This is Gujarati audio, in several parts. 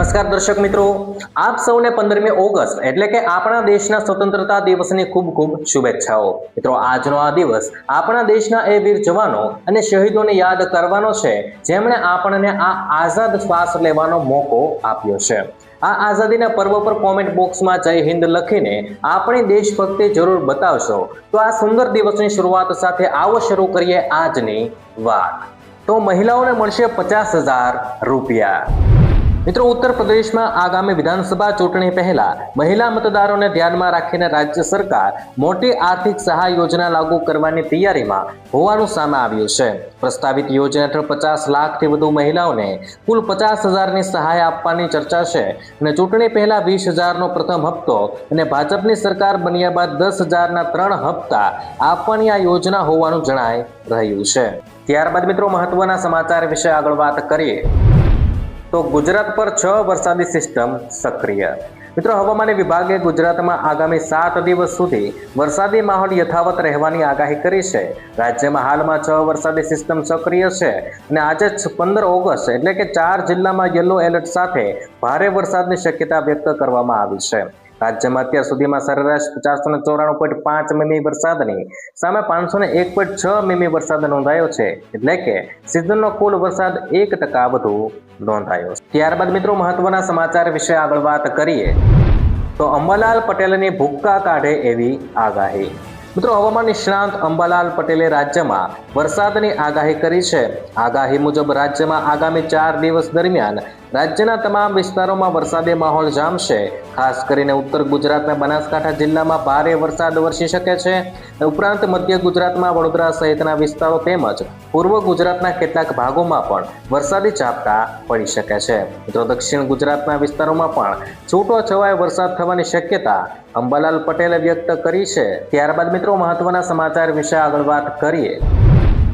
નમસ્કાર દર્શક મિત્રો, આપ સૌને 15મી ઓગસ્ટ એટલે કે આપણા દેશના સ્વતંત્રતા દિવસની ખૂબ ખૂબ શુભેચ્છાઓ। મિત્રો, આજનો આ દિવસ આપણા દેશના એ વીર જવાનો અને શહીદોને યાદ કરવાનો છે જેમણે આપણને આ આઝાદ શ્વાસ લેવાનો મોકો આપ્યો છે। આ આઝાદીના પર્વ પર કોમેન્ટ બોક્સમાં જય હિન્દ લખીને આપણી દેશભક્તિ જરૂર બતાવશો। તો આ સુંદર દિવસની શરૂઆત સાથે આવો શરૂ કરીએ આજની વાત। તો મહિલાઓને મળશે 50,000 રૂપિયા। મિત્રો, ઉત્તર પ્રદેશમાં આગામી વિધાનસભા ચૂંટણી પહેલા મહિલા મતદારોને ધ્યાનમાં રાખીને રાજ્ય સરકાર મોટી આર્થિક સહાય યોજના લાગુ કરવાની તૈયારીમાં હોવાનું સામે આવ્યું છે। પ્રસ્તાવિત યોજના હેઠળ 50 લાખથી વધુ મહિલાઓને કુલ 50,000ની સહાય આપવાની ચર્ચા છે અને ચૂંટણી પહેલા 20,000નો પ્રથમ હપ્તો અને ભાજપની સરકાર બન્યા બાદ 10,000ના 3 હપ્તા આપવાની આ યોજના હોવાનું જણાઈ રહ્યું છે। ત્યારબાદ મિત્રો, મહત્વના સમાચાર વિશે આગળ વાત કરીએ તો ગુજરાત પર 6 વરસાદી સિસ્ટમ સક્રિય। મિત્રો, હવામાન વિભાગે ગુજરાતમાં આગામી 7 દિવસ સુધી વરસાદી માહોલ યથાવત રહેવાની આગાહી કરી છે। રાજ્યમાં હાલમાં 6 વરસાદી સિસ્ટમ સક્રિય છે અને આજે 15 ઓગસ્ટ એટલે કે 4 જિલ્લામાં યલો એલર્ટ સાથે ભારે વરસાદની શક્યતા વ્યક્ત કરવામાં આવી છે। રાજ્યમાં અત્યાર સુધીમાં સરેરાશ 494.5 મીમી વરસાદની સામે 501.6 મીમી વરસાદ નોંધાયો છે, એટલે કે સિઝનનો કુલ વરસાદ 1% વધુ નોંધાયો છે। ત્યારબાદ મિત્રો, મહત્વના સમાચાર વિશે આગળ વાત કરીએ તો અંબાલાલ પટેલની ભૂક્કા કાઢે એવી આગાહી। મિત્રો, હવામાન નિષ્ણાંત અંબાલાલ પટેલે રાજ્યમાં વરસાદની આગાહી કરી છે। આગાહી મુજબ રાજ્યમાં આગામી 4 દિવસ દરમિયાન રાજ્યના તમામ વિસ્તારોમાં વરસાદી માહોલ જામશે। ખાસ કરીને ઉત્તર ગુજરાતના બનાસકાંઠા જિલ્લામાં ભારે વરસાદ વરસી શકે છે। ઉપરાંત મધ્ય ગુજરાતમાં વડોદરા સહિતના વિસ્તારો તેમજ પૂર્વ ગુજરાતના કેટલાક ભાગોમાં પણ વરસાદી ઝાપટા પડી શકે છે। મિત્રો, દક્ષિણ ગુજરાતના વિસ્તારોમાં પણ છૂટોછવાયો વરસાદ થવાની શક્યતા અંબાલાલ પટેલે વ્યક્ત કરી છે। ત્યારબાદ મિત્રો, મહત્વના સમાચાર વિશે આગળ વાત કરીએ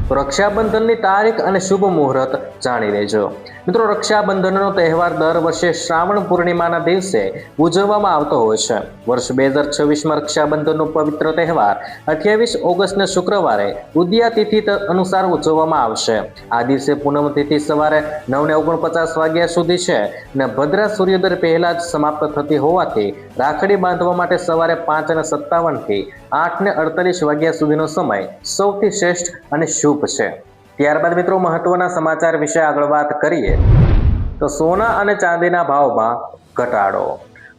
તો રક્ષાબંધનની તારીખ અને શુભ મુહૂર્ત જાણી લેજો। મિત્રો, રક્ષાબંધનનો તહેવાર દર વર્ષે શ્રાવણ પૂર્ણિમાના દિવસે ઉજવવામાં આવતો હોય છે। વર્ષ 2026માં રક્ષાબંધનનો પવિત્ર તહેવાર 28 ઓગસ્ટને શુક્રવારે ઉદયા તિથિ અનુસાર ઉજવવામાં આવશે। આ દિવસે પૂનમ તિથિ સવારે 9:49 વાગ્યા સુધી છે અને ભદ્રા સૂર્યોદય પહેલા જ સમાપ્ત થતી હોવાથી રાખડી બાંધવા માટે સવારે 5:57 થી 8:48 વાગ્યા સુધીનો સમય સૌથી શ્રેષ્ઠ અને શુભ છે। ત્યારબાદ મિત્રો, મહત્વના સમાચાર વિશે આગળ વાત કરીએ તો સોના અને ચાંદીના ભાવમાં ઘટાડો।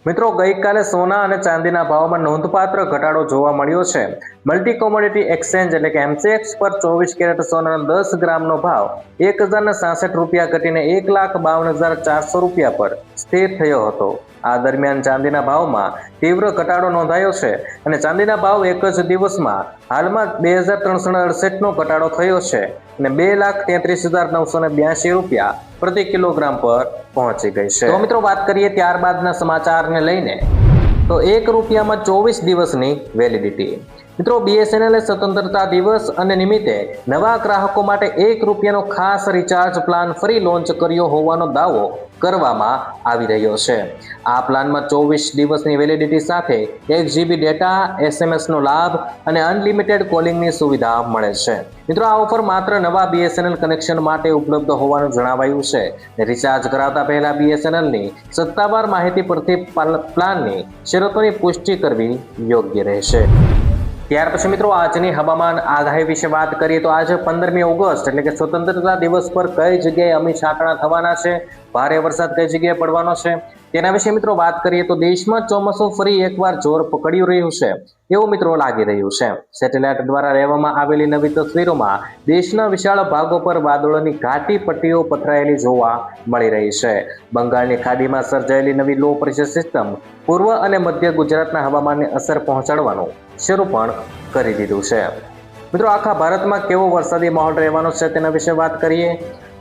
મિત્રો, ગઈકાલે સોના અને ચાંદીના ભાવમાં નોંધપાત્ર ઘટાડો જોવા મળ્યો છે। મલ્ટી કોમોડિટી એક્સચેન્જ એટલે કે MCX પર 24 કેરેટ સોનાના 10 ગ્રામનો ભાવ 1,066 રૂપિયા ઘટીને 1,52,400 રૂપિયા પર સ્થિર થયો હતો। આ દરમિયાન ચાંદીના ભાવમાં તીવ્ર ઘટાડો નોંધાયો છે અને ચાંદીના ભાવ એક જ દિવસમાં હાલમાં 2,368નો ઘટાડો થયો છે અને 2,33,982 રૂપિયા પ્રતિ કિલોગ્રામ પર પહોંચી ગઈ છે। તો મિત્રો, વાત કરીએ ત્યારબાદના સમાચારને લઈને તો 1 રૂપિયામાં 24 દિવસની વેલિડિટી। મિત્રો, BSNL સ્વતંત્રતા દિવસ અને નિમિત્તે નવા ગ્રાહકો માટે 1 રૂપિયાનો ખાસ રિચાર્જ પ્લાન ફરી લોન્ચ કર્યો હોવાનો દાવો કરવામાં આવી રહ્યો છે। આ પ્લાનમાં 24 દિવસની વેલિડિટી સાથે 1 GB ડેટા, SMS નો લાભ અને અનલિમિટેડ કોલિંગની સુવિધા મળે છે। મિત્રો, આ ઓફર માત્ર નવા BSNL કનેક્શન માટે ઉપલબ્ધ હોવાનું જણાવાયું છે। રિચાર્જ કરાવતા પહેલા BSNLની સત્તાવાર માહિતી પરથી પ્લાનની શરતોની પુષ્ટિ કરવી યોગ્ય રહેશે। ત્યાર પછી મિત્રો, આજની હવામાન આગાહી વિશે વાત કરીએ તો આજે 15મી ઓગસ્ટ એટલે કે સ્વતંત્રતા દિવસ પર કઈ જગ્યાએ અમી છાંટણા થવાના છે, ભારે વરસાદ કઈ જગ્યાએ પડવાનો છે તેના વિશે મિત્રો વાત કરીએ તો દેશમાં ચોમાસું ફરી એકવાર જોર પકડ્યું રહ્યું છે એવું મિત્રો લાગી રહ્યું છે। સેટેલાઇટ દ્વારા લેવામાં આવેલી નવી તસવીરોમાં દેશના વિશાળ ભાગો પર વાદળોની ઘાટી પટ્ટીઓ પથરાયેલી જોવા મળી રહી છે। બંગાળની ખાડીમાં સર્જાયેલી નવી લો પ્રેશર સિસ્ટમ પૂર્વ અને મધ્ય ગુજરાતના હવામાનને અસર પહોંચાડવાનું શરૂ પણ કરી દીધું છે। મિત્રો, આખા ભારતમાં કેવો વરસાદી માહોલ રહેવાનો છે તેના વિશે વાત કરીએ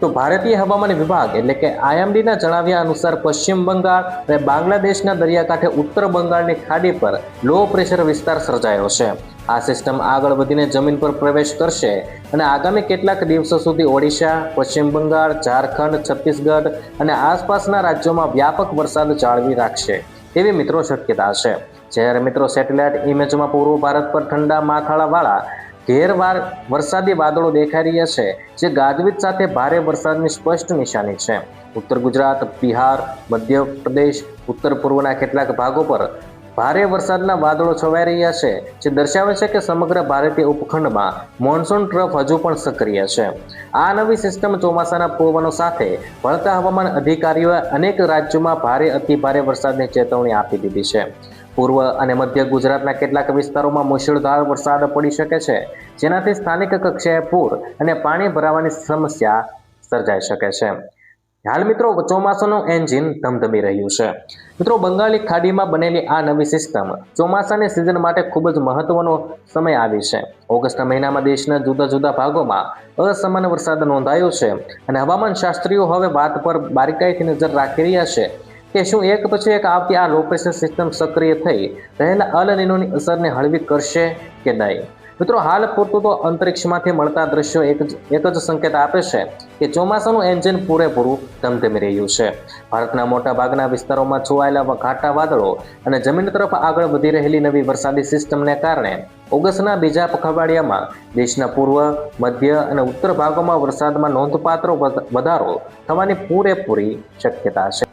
તો ભારતીય હવામાન વિભાગ એટલે કે IMDના જણાવ્યા અનુસાર પશ્ચિમ બંગાળ અને બાંગ્લાદેશના દરિયાકાંઠે ઉત્તર બંગાળની ખાડી પર લો પ્રેશર વિસ્તાર સર્જાયો છે। આ સિસ્ટમ આગળ વધીને જમીન પર પ્રવેશ કરશે અને આગામી કેટલાક દિવસો સુધી ઓડિશા, પશ્ચિમ બંગાળ, ઝારખંડ, છત્તીસગઢ અને આસપાસના રાજ્યોમાં વ્યાપક વરસાદ જાળવી રાખશે તેવી મિત્રો શક્યતા છે। જ્યારે મિત્રો, સેટેલાઇટ ઇમેજમાં પૂર્વ ભારત પર ઠંડા માથાળાવાળા ઘેરવાર વરસાદી વાદળો દેખાઈ રહ્યા છે, જે ગાજવીજ સાથે ભારે વરસાદની સ્પષ્ટ નિશાની છે. ઉત્તર ગુજરાત, બિહાર, મધ્યપ્રદેશ, ઉત્તર પૂર્વના કેટલાક ભાગો પર ભારે વરસાદના વાદળો છવાઈ રહ્યા છે, જે દર્શાવે છે કે સમગ્ર ભારતીય ઉપખંડમાં મોન્સૂન ટ્રફ હજુ પણ સક્રિય છે. આ નવી સિસ્ટમ ચોમાસાના પૂર્વનો સાથે વળતા હવામાન અધિકારીઓએ અનેક રાજ્યોમાં ભારે અતિભારે વરસાદની ચેતવણી આપી દીધી છે. પૂર્વ અને મધ્ય ગુજરાતના કેટલાક વિસ્તારોમાં મુશળધાર વરસાદ પડી શકે છે, જેનાથી સ્થાનિક કક્ષાએ પૂર અને પાણી ભરાવાની સમસ્યા સર્જાઈ શકે છે. હાલ મિત્રો ચોમાસાનું એન્જિન ધમધમી રહ્યું છે. મિત્રો, બંગાળની ખાડીમાં બનેલી આ નવી સિસ્ટમ ચોમાસાની સિઝન માટે ખૂબ જ મહત્વનો સમય આવી છે. ઓગસ્ટ મહિનામાં દેશના જુદા જુદા ભાગોમાં અસમાન વરસાદ નોંધાયો છે અને હવામાન શાસ્ત્રીઓ હવે વાત પર બારીકાઈથી નજર રાખી રહ્યા છે કે શું એક પછી એક આવતી આ લો પ્રેશર સિસ્ટમ સક્રિય થઈ રહેલા અલ નીનોની અસરને હળવી કરશે કે નહીં. મિત્રો, હાલ પૂરતું તો અંતરિક્ષમાંથી મળતા દ્રશ્યો એક જ સંકેત આપે છે કે ચોમાસાનું એન્જિન પૂરેપૂરું ધમધમી રહ્યું છે. ભારતના મોટા ભાગના વિસ્તારોમાં છવાયેલા ઘાટા વાદળો અને જમીન તરફ આગળ વધી રહેલી નવી વરસાદી સિસ્ટમને કારણે ઓગસ્ટના બીજા પખવાડિયામાં દેશના પૂર્વ, મધ્ય અને ઉત્તર ભાગોમાં વરસાદમાં નોંધપાત્ર વધારો થવાની પૂરેપૂરી શક્યતા છે.